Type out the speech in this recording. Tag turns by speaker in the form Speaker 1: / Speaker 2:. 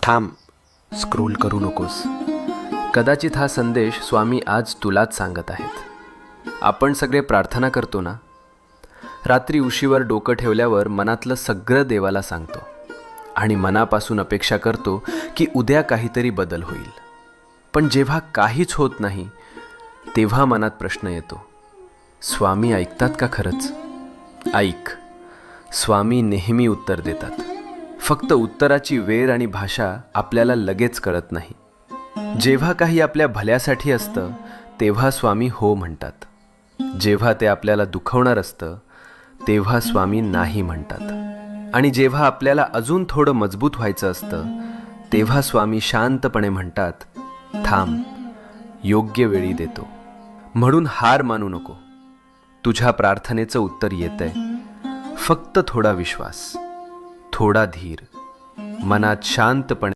Speaker 1: थांब, स्क्रोल करू नकोस. कदाचित हा संदेश स्वामी आज तुलाच सांगत आहेत. आपण सगळे प्रार्थना करतो ना, रात्री उशीवर डोकं ठेवल्यावर मनातलं सगळं देवाला सांगतो आणि मनापासून अपेक्षा करतो की उद्या काहीतरी बदल होईल. पण जेव्हा काहीच होत नाही तेव्हा मनात प्रश्न येतो, स्वामी ऐकतात का खरंच? ऐक, स्वामी नेहमी उत्तर देतात. फक्त उत्तराची वेळ आणि भाषा आपल्याला लगेच कळत नाही. जेव्हा काही आपल्या भल्यासाठी असतं तेव्हा स्वामी हो म्हणतात. जेव्हा ते आपल्याला दुखवणार असतं तेव्हा स्वामी नाही म्हणतात. आणि जेव्हा आपल्याला अजून थोडं मजबूत व्हायचं असतं तेव्हा स्वामी शांतपणे म्हणतात, थांब, योग्य वेळी देतो. म्हणून हार मानू नको. तुझ्या प्रार्थनेचं उत्तर येतंय. फक्त थोडा विश्वास, थोडा धीर, मनात शांतपणे